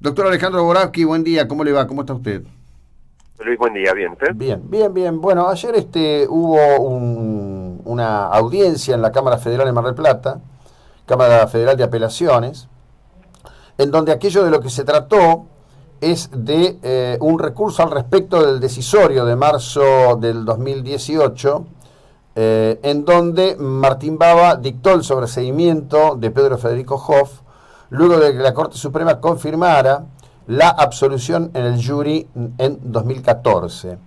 Doctor Alejandro Borowski, buen día, ¿cómo le va? ¿Cómo está usted? Luis, buen día, ¿bien usted? Bien, bien, bien. Bueno, ayer hubo una audiencia en la Cámara Federal de Mar del Plata, Cámara Federal de Apelaciones, en donde aquello de lo que se trató es de un recurso al respecto del decisorio de marzo del 2018, en donde Martín Bava dictó el sobreseimiento de Pedro Federico Hoff, luego de que la Corte Suprema confirmara la absolución en el jury en 2014.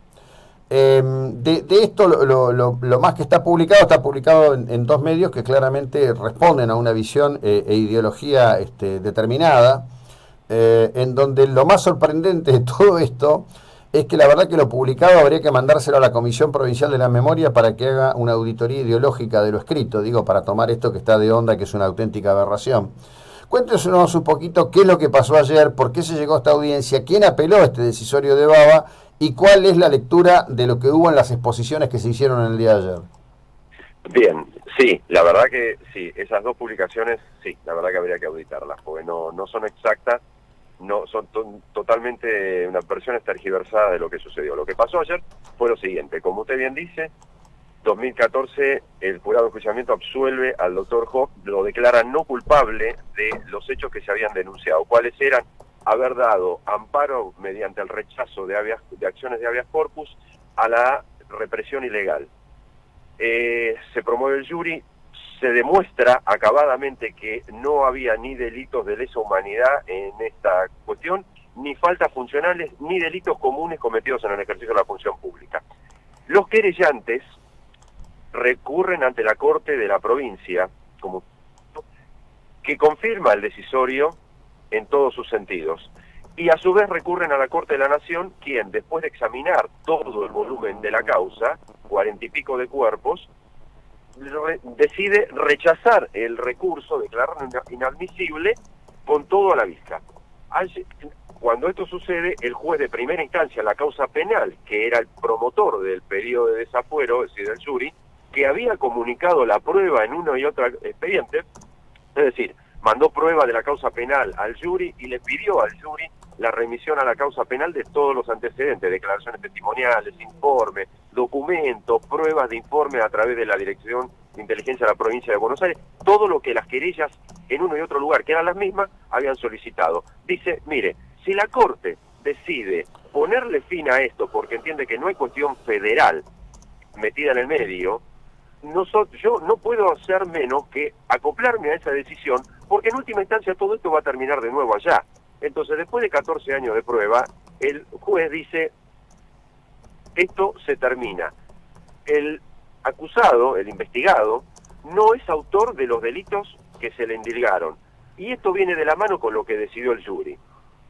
De esto lo más que está publicado en dos medios que claramente responden a una visión e ideología determinada, en donde lo más sorprendente de todo esto es que la verdad que lo publicado habría que mandárselo a la Comisión Provincial de la Memoria para que haga una auditoría ideológica de lo escrito, digo, para tomar esto que está de onda, que es una auténtica aberración. Cuéntenos un poquito qué es lo que pasó ayer, por qué se llegó a esta audiencia, quién apeló a este decisorio de Bava y cuál es la lectura de lo que hubo en las exposiciones que se hicieron en el día de ayer. Bien, sí, la verdad que sí, esas dos publicaciones, sí, la verdad que habría que auditarlas, porque no son exactas, no son totalmente una versión tergiversada de lo que sucedió. Lo que pasó ayer fue lo siguiente, como usted bien dice, 2014 el jurado de enjuiciamiento absuelve al doctor Hoff, lo declara no culpable de los hechos que se habían denunciado. ¿Cuáles eran? Haber dado amparo mediante el rechazo de acciones de habeas corpus a la represión ilegal. Se promueve el jury, se demuestra acabadamente que no había ni delitos de lesa humanidad en esta cuestión, ni faltas funcionales, ni delitos comunes cometidos en el ejercicio de la función pública. Los querellantes recurren ante la Corte de la provincia, como que confirma el decisorio en todos sus sentidos. Y a su vez recurren a la Corte de la Nación, quien, después de examinar todo el volumen de la causa, 40 y pico de cuerpos, decide rechazar el recurso, declararlo inadmisible, con todo a la vista. Cuando esto sucede, el juez de primera instancia, la causa penal, que era el promotor del periodo de desafuero, es decir, del jury, que había comunicado la prueba en uno y otro expediente, es decir, mandó prueba de la causa penal al jury y le pidió al jury la remisión a la causa penal de todos los antecedentes, declaraciones testimoniales, informes, documentos, pruebas de informe a través de la Dirección de Inteligencia de la Provincia de Buenos Aires, todo lo que las querellas en uno y otro lugar, que eran las mismas, habían solicitado. Dice, mire, si la Corte decide ponerle fin a esto porque entiende que no hay cuestión federal metida en el medio, yo no puedo hacer menos que acoplarme a esa decisión, porque en última instancia todo esto va a terminar de nuevo allá. Entonces, después de 14 años de prueba, el juez dice, esto se termina. El acusado, el investigado, no es autor de los delitos que se le indilgaron. Y esto viene de la mano con lo que decidió el jury.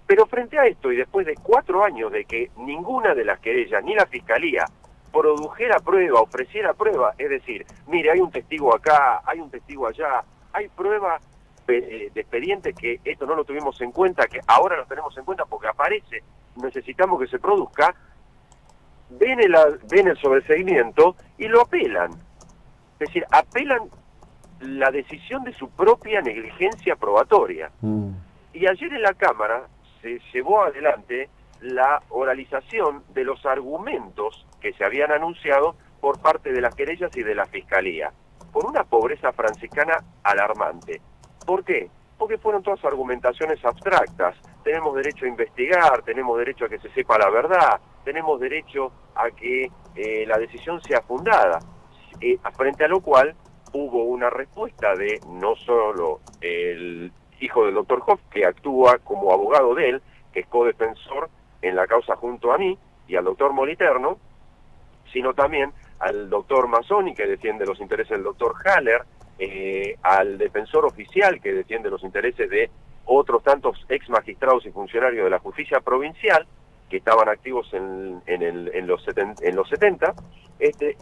Pero frente a esto, y después de 4 años de que ninguna de las querellas, ni la Fiscalía, produjera prueba, ofreciera prueba, es decir, mire, hay un testigo acá, hay un testigo allá, hay prueba de expedientes que esto no lo tuvimos en cuenta, que ahora lo tenemos en cuenta porque aparece, necesitamos que se produzca, ven el sobreseimiento y lo apelan. Es decir, apelan la decisión de su propia negligencia probatoria. Y ayer en la Cámara se llevó adelante la oralización de los argumentos que se habían anunciado por parte de las querellas y de la Fiscalía, por una pobreza franciscana alarmante. ¿Por qué? Porque fueron todas argumentaciones abstractas. Tenemos derecho a investigar, tenemos derecho a que se sepa la verdad, tenemos derecho a que la decisión sea fundada, frente a lo cual hubo una respuesta de no solo el hijo del doctor Hoff, que actúa como abogado de él, que es codefensor en la causa junto a mí, y al doctor Moliterno, sino también al doctor Mazzoni, que defiende los intereses del doctor Haller, al defensor oficial, que defiende los intereses de otros tantos ex magistrados y funcionarios de la justicia provincial, que estaban activos en los 70,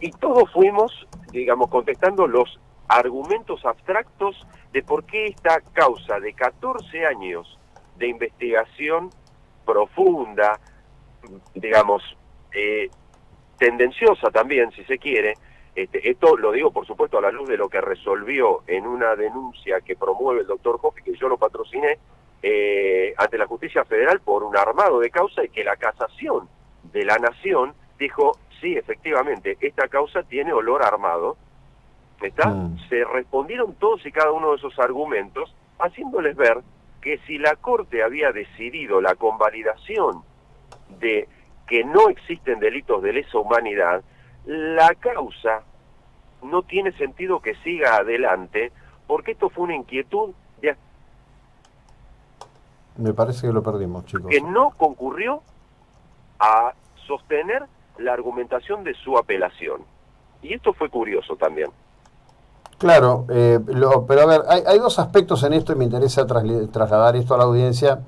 y todos fuimos, digamos, contestando los argumentos abstractos de por qué esta causa de 14 años de investigación profunda, digamos, tendenciosa también, si se quiere, esto lo digo por supuesto a la luz de lo que resolvió en una denuncia que promueve el doctor Hoff y que yo lo patrociné, ante la justicia federal por un armado de causa, y que la casación de la Nación dijo, sí, efectivamente, esta causa tiene olor a armado. ¿Está? Se respondieron todos y cada uno de esos argumentos, haciéndoles ver que si la Corte había decidido la convalidación de que no existen delitos de lesa humanidad, la causa no tiene sentido que siga adelante, porque esto fue una inquietud de... Me parece que lo perdimos, chicos. Que no concurrió a sostener la argumentación de su apelación. Y esto fue curioso también. Claro, pero a ver, hay dos aspectos en esto y me interesa trasladar esto a la audiencia,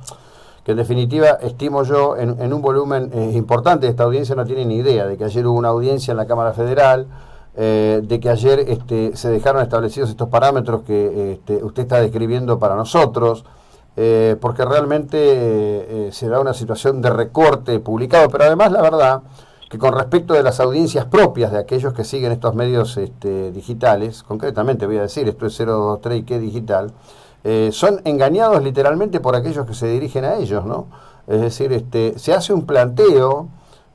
que en definitiva estimo yo en un volumen importante. Esta audiencia no tiene ni idea de que ayer hubo una audiencia en la Cámara Federal, de que ayer se dejaron establecidos estos parámetros que usted está describiendo para nosotros, porque realmente se da una situación de recorte publicado, pero además la verdad que con respecto de las audiencias propias de aquellos que siguen estos medios digitales, concretamente voy a decir, esto es 023 y qué digital, son engañados literalmente por aquellos que se dirigen a ellos, ¿no? Es decir, se hace un planteo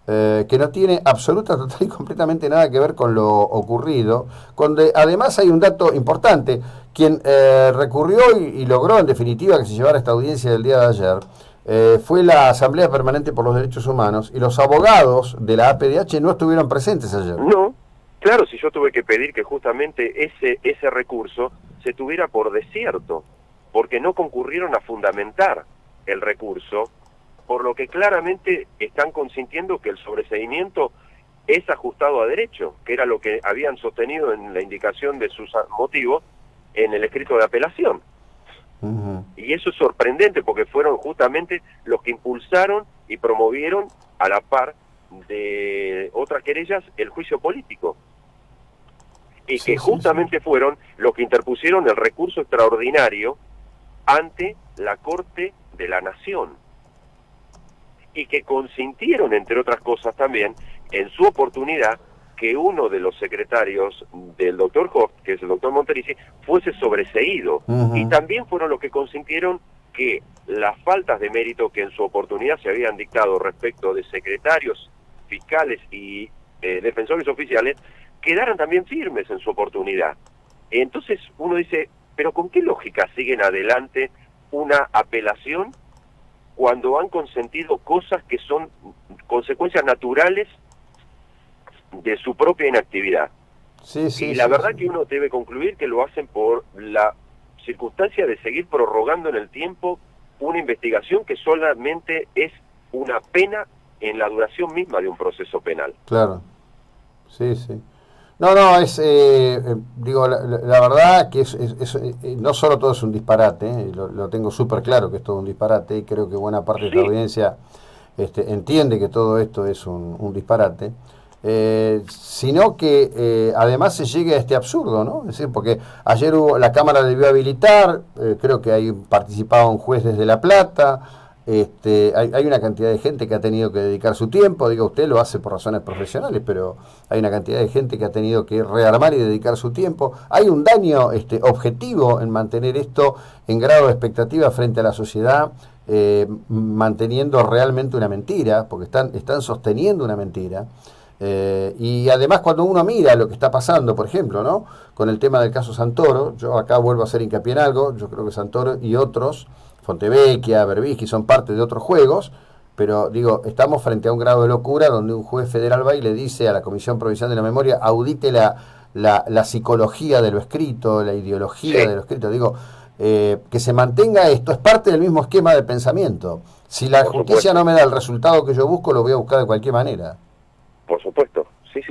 que no tiene absoluta, total y completamente nada que ver con lo ocurrido, donde además hay un dato importante. Quien recurrió y logró en definitiva que se llevara esta audiencia del día de ayer fue la Asamblea Permanente por los Derechos Humanos, y los abogados de la APDH no estuvieron presentes ayer. No, claro, si yo tuve que pedir que justamente ese recurso se tuviera por desierto, porque no concurrieron a fundamentar el recurso, por lo que claramente están consintiendo que el sobreseimiento es ajustado a derecho, que era lo que habían sostenido en la indicación de sus motivos en el escrito de apelación. Y eso es sorprendente, porque fueron justamente los que impulsaron y promovieron, a la par de otras querellas, el juicio político. Y que justamente fueron los que interpusieron el recurso extraordinario ante la Corte de la Nación. Y que consintieron, entre otras cosas también, en su oportunidad, que uno de los secretarios del doctor Hoff, que es el doctor Monterici, fuese sobreseído. Y también fueron los que consintieron que las faltas de mérito que en su oportunidad se habían dictado respecto de secretarios, fiscales y defensores oficiales, quedaran también firmes en su oportunidad. Entonces uno dice, pero ¿con qué lógica siguen adelante una apelación cuando han consentido cosas que son consecuencias naturales de su propia inactividad? Y la verdad que uno debe concluir que lo hacen por la circunstancia de seguir prorrogando en el tiempo una investigación que solamente es una pena en la duración misma de un proceso penal. Claro, sí. No, digo, la verdad que no solo todo es un disparate, lo tengo súper claro que es todo un disparate, y creo que buena parte de la audiencia entiende que todo esto es un disparate. Sino que además se llegue a este absurdo, ¿no? Es decir, porque ayer la Cámara debió habilitar, creo que hay participado un juez desde La Plata, hay una cantidad de gente que ha tenido que dedicar su tiempo, diga usted lo hace por razones profesionales, pero hay una cantidad de gente que ha tenido que rearmar y dedicar su tiempo. Hay un daño objetivo en mantener esto en grado de expectativa frente a la sociedad, manteniendo realmente una mentira, porque están sosteniendo una mentira. Y además cuando uno mira lo que está pasando, por ejemplo, ¿no?, con el tema del caso Santoro, yo acá vuelvo a hacer hincapié en algo, yo creo que Santoro y otros, Fontevecchia, Berbisky, son parte de otros juegos, pero digo, estamos frente a un grado de locura donde un juez federal va y le dice a la Comisión Provincial de la Memoria, audite la psicología de lo escrito, la ideología de lo escrito. Digo, que se mantenga esto, es parte del mismo esquema de pensamiento. Si la justicia no me da el resultado que yo busco, lo voy a buscar de cualquier manera. Por supuesto, sí,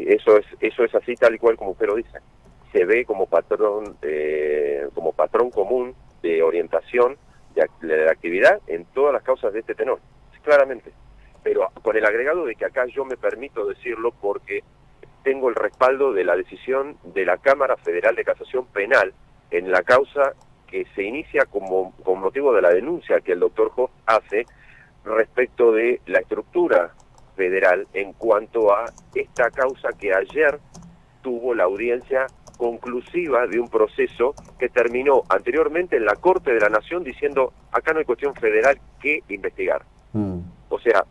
eso es así tal y cual como usted lo dice. Se ve como patrón común de orientación de la actividad en todas las causas de este tenor, claramente. Pero con el agregado de que acá yo me permito decirlo porque tengo el respaldo de la decisión de la Cámara Federal de Casación Penal en la causa que se inicia con motivo de la denuncia que el doctor Hoff hace respecto de la estructura federal en cuanto a esta causa que ayer tuvo la audiencia conclusiva de un proceso que terminó anteriormente en la Corte de la Nación diciendo acá no hay cuestión federal que investigar. O sea,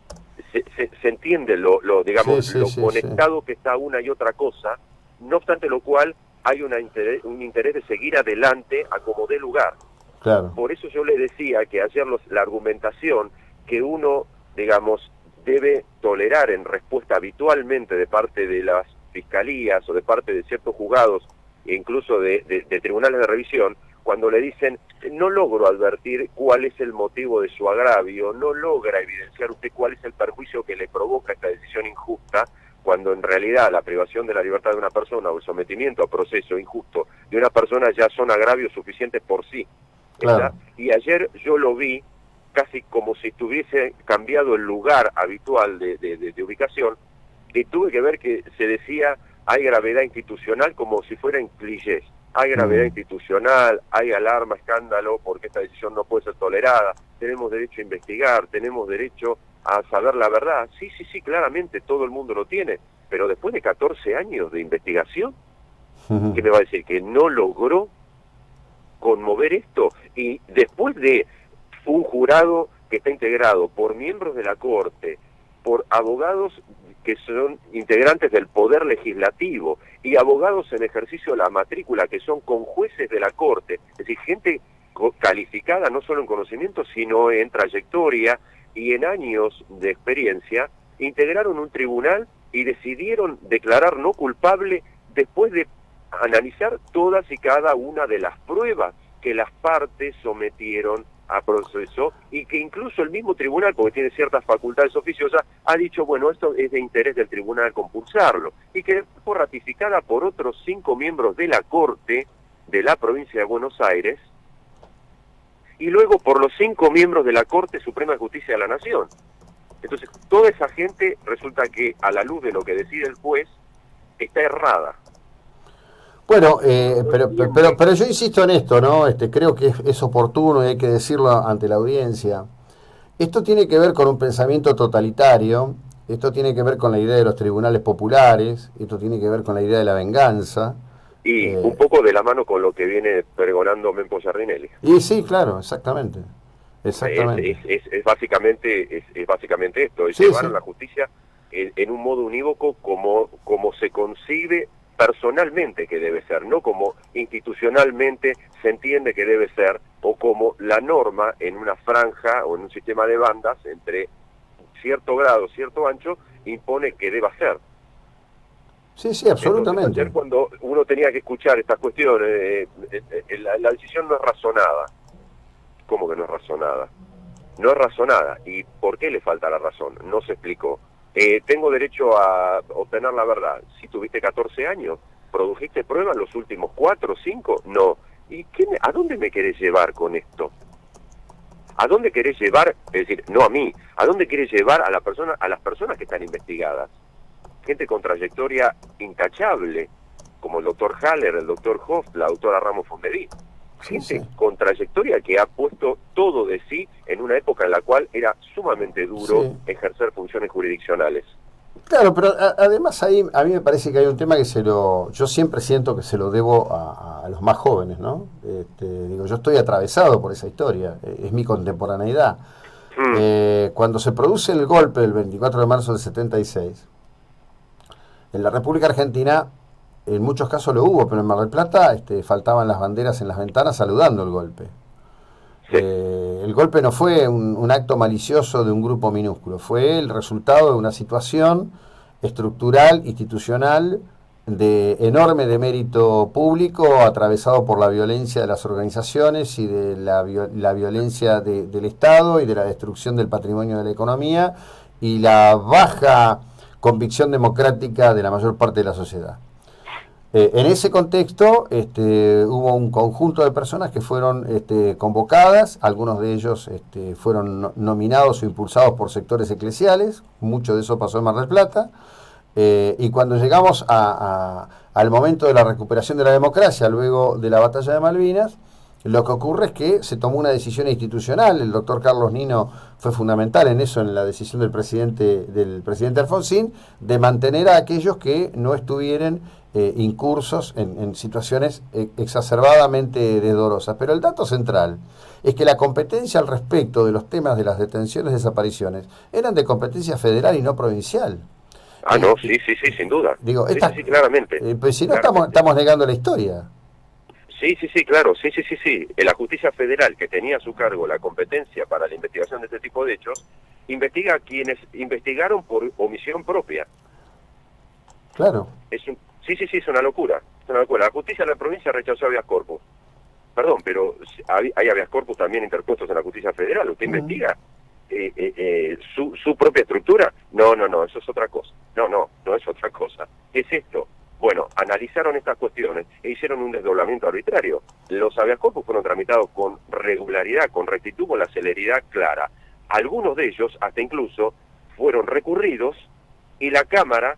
se entiende digamos, lo conectado que está una y otra cosa, no obstante lo cual hay un interés de seguir adelante a como dé lugar. Claro. Por eso yo le decía que ayer la argumentación que uno, digamos, debe tolerar en respuesta habitualmente de parte de las fiscalías o de parte de ciertos juzgados e incluso de tribunales de revisión, cuando le dicen no logro advertir cuál es el motivo de su agravio, no logra evidenciar usted cuál es el perjuicio que le provoca esta decisión injusta, cuando en realidad la privación de la libertad de una persona o el sometimiento a proceso injusto de una persona ya son agravios suficientes por sí. Claro. Y ayer yo lo vi casi como si tuviese cambiado el lugar habitual de ubicación, y tuve que ver que se decía hay gravedad institucional como si fuera en clichés. Hay gravedad institucional, hay alarma, escándalo, porque esta decisión no puede ser tolerada, tenemos derecho a investigar, tenemos derecho a saber la verdad. Sí, claramente todo el mundo lo tiene, pero después de 14 años de investigación, ¿qué me va a decir? Que no logró conmover esto, y después de un jurado que está integrado por miembros de la Corte, por abogados que son integrantes del Poder Legislativo y abogados en ejercicio de la matrícula que son conjueces de la Corte, es decir, gente calificada no solo en conocimiento sino en trayectoria y en años de experiencia, integraron un tribunal y decidieron declarar no culpable después de analizar todas y cada una de las pruebas que las partes sometieron a proceso, y que incluso el mismo tribunal, porque tiene ciertas facultades oficiosas, ha dicho, bueno, esto es de interés del tribunal compulsarlo, y que fue ratificada por otros 5 miembros de la Corte de la provincia de Buenos Aires, y luego por los 5 miembros de la Corte Suprema de Justicia de la Nación. Entonces, toda esa gente resulta que, a la luz de lo que decide el juez, está errada. Bueno, pero yo insisto en esto, ¿no? Creo que es oportuno y hay que decirlo ante la audiencia. Esto tiene que ver con un pensamiento totalitario, esto tiene que ver con la idea de los tribunales populares, esto tiene que ver con la idea de la venganza. Y un poco de la mano con lo que viene pregonando Mempo Giardinelli. Y sí, claro, exactamente. Es básicamente esto, es llevar a la justicia en un modo unívoco como se concibe personalmente que debe ser, no como institucionalmente se entiende que debe ser, o como la norma en una franja o en un sistema de bandas entre cierto grado, cierto ancho, impone que deba ser. Sí, absolutamente. Entonces, ayer cuando uno tenía que escuchar estas cuestiones, la decisión no es razonada. ¿Cómo que no es razonada? No es razonada. ¿Y por qué le falta la razón? No se explicó. Tengo derecho a obtener la verdad. Si tuviste 14 años, ¿produjiste pruebas los últimos 4 o 5? No. ¿Y a dónde me querés llevar con esto? ¿A dónde querés llevar? Es decir, no a mí. ¿A dónde querés llevar a las personas que están investigadas? Gente con trayectoria intachable, como el doctor Haller, el doctor Hoff, la doctora Ramos Fondeví. Gente con trayectoria que ha puesto todo de sí en una época en la cual era sumamente duro ejercer funciones jurisdiccionales. Claro, pero además ahí a mí me parece que hay un tema que yo siempre siento que se lo debo a los más jóvenes, ¿no? Yo estoy atravesado por esa historia, es mi contemporaneidad. Cuando se produce el golpe del 24 de marzo del 76, en la República Argentina, en muchos casos lo hubo, pero en Mar del Plata faltaban las banderas en las ventanas saludando el golpe. Sí. El golpe no fue un acto malicioso de un grupo minúsculo, fue el resultado de una situación estructural, institucional, de enorme demérito público, atravesado por la violencia de las organizaciones y de la violencia del Estado y de la destrucción del patrimonio de la economía y la baja convicción democrática de la mayor parte de la sociedad. En ese contexto hubo un conjunto de personas que fueron convocadas, algunos de ellos fueron nominados o impulsados por sectores eclesiales, mucho de eso pasó en Mar del Plata, y cuando llegamos al momento de la recuperación de la democracia, luego de la batalla de Malvinas, lo que ocurre es que se tomó una decisión institucional. El doctor Carlos Nino fue fundamental en eso, en la decisión del presidente Alfonsín, de mantener a aquellos que no estuvieran incursos en situaciones exacerbadamente desdorosas. Pero el dato central es que la competencia al respecto de los temas de las detenciones y desapariciones eran de competencia federal y no provincial. No, sí, sin duda. Digo, Sí, sí, claramente. pues si no Claramente. estamos negando la historia. Sí, claro, sí. La justicia federal, que tenía a su cargo la competencia para la investigación de este tipo de hechos, investiga a quienes investigaron por omisión propia. Claro. Sí, es una locura. Es una locura. La justicia de la provincia rechazó habeas corpus. Perdón, pero hay habeas corpus también interpuestos en la justicia federal. ¿Usted investiga su propia estructura? No, eso es otra cosa. No es otra cosa. ¿Qué es esto? Bueno, analizaron estas cuestiones e hicieron un desdoblamiento arbitrario. Los habeas corpus fueron tramitados con regularidad, con rectitud, con la celeridad clara. Algunos de ellos, hasta incluso, fueron recurridos y la Cámara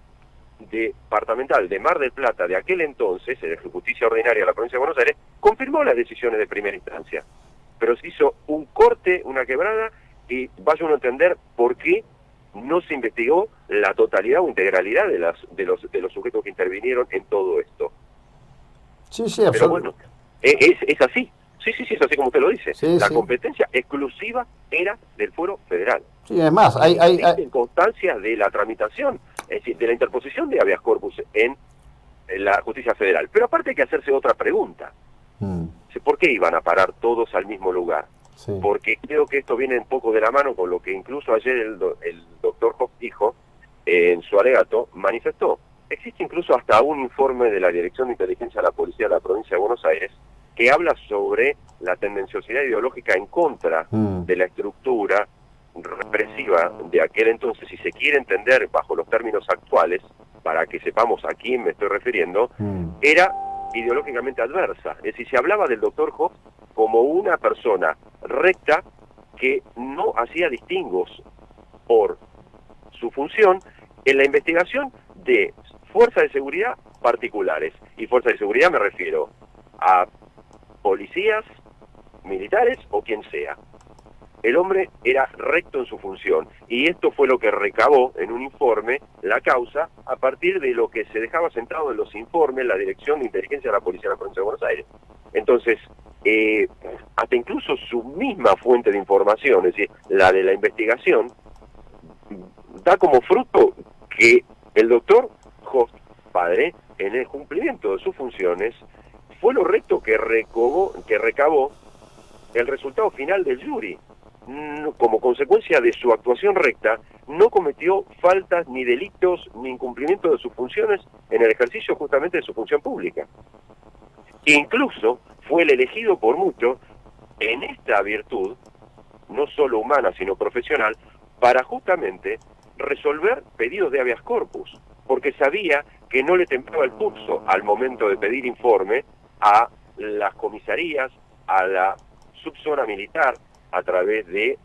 Departamental de Mar del Plata de aquel entonces, de Justicia Ordinaria de la Provincia de Buenos Aires, confirmó las decisiones de primera instancia. Pero se hizo un corte, una quebrada, y vaya uno a entender por qué no se investigó la totalidad o integralidad de los sujetos que intervinieron en todo esto. Sí, pero bueno, es así. Sí, es así como usted lo dice. Sí, la competencia exclusiva era del Fuero Federal. Sí, es más, hay constancias de la tramitación, es decir, de la interposición de habeas corpus en la justicia federal. Pero aparte hay que hacerse otra pregunta. ¿Por qué iban a parar todos al mismo lugar? Sí. Porque creo que esto viene un poco de la mano con lo que incluso ayer el doctor Hoff dijo en su alegato, manifestó. Existe incluso hasta un informe de la Dirección de Inteligencia de la Policía de la Provincia de Buenos Aires que habla sobre la tendenciosidad ideológica en contra de la estructura represiva de aquel entonces, si se quiere entender bajo los términos actuales, para que sepamos a quién me estoy refiriendo, era ideológicamente adversa. Es decir, se hablaba del doctor Hoff como una persona recta que no hacía distingos por su función en la investigación de fuerzas de seguridad particulares. Y fuerzas de seguridad me refiero a policías, militares o quien sea. El hombre era recto en su función y esto fue lo que recabó en un informe la causa a partir de lo que se dejaba sentado en los informes la Dirección de Inteligencia de la Policía de la Provincia de Buenos Aires. Entonces, hasta incluso su misma fuente de información, es decir, la de la investigación, da como fruto que el doctor Hoff, padre, en el cumplimiento de sus funciones, fue lo recto que recabó el resultado final del jury. Como consecuencia de su actuación recta, no cometió faltas ni delitos ni incumplimiento de sus funciones en el ejercicio justamente de su función pública. Incluso fue el elegido por muchos en esta virtud, no solo humana sino profesional, para justamente resolver pedidos de habeas corpus, porque sabía que no le temblaba el pulso al momento de pedir informe a las comisarías, a la subzona militar, a través de,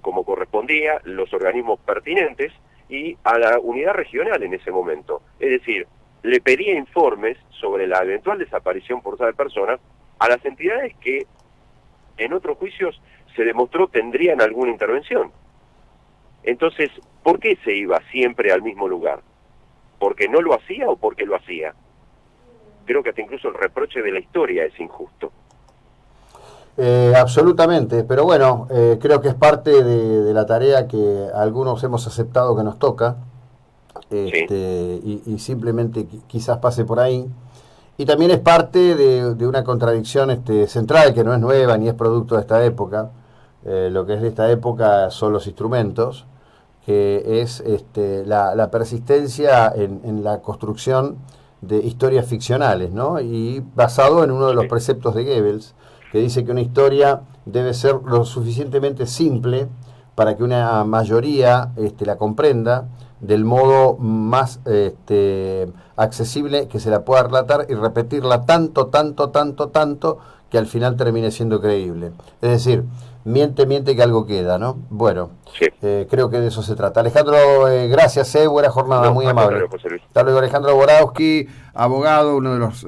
como correspondía, los organismos pertinentes y a la unidad regional en ese momento. Es decir, le pedía informes sobre la eventual desaparición forzada de personas a las entidades que en otros juicios se demostró tendrían alguna intervención. Entonces, ¿por qué se iba siempre al mismo lugar? ¿Porque no lo hacía o porque lo hacía? Creo que hasta incluso el reproche de la historia es injusto. Absolutamente, pero bueno, creo que es parte de la tarea que algunos hemos aceptado que nos toca, y simplemente quizás pase por ahí. Y también es parte de una contradicción central que no es nueva ni es producto de esta época. Lo que es de esta época son los instrumentos, que es la persistencia en la construcción de historias ficcionales, ¿no? Y basado en uno de los preceptos de Goebbels, que dice que una historia debe ser lo suficientemente simple para que una mayoría la comprenda del modo más accesible que se la pueda relatar y repetirla tanto que al final termine siendo creíble. Es decir, miente que algo queda, ¿no? Bueno, creo que de eso se trata. Alejandro, gracias, buena jornada, muy amable. Hasta luego, Alejandro Borowski, abogado, uno de los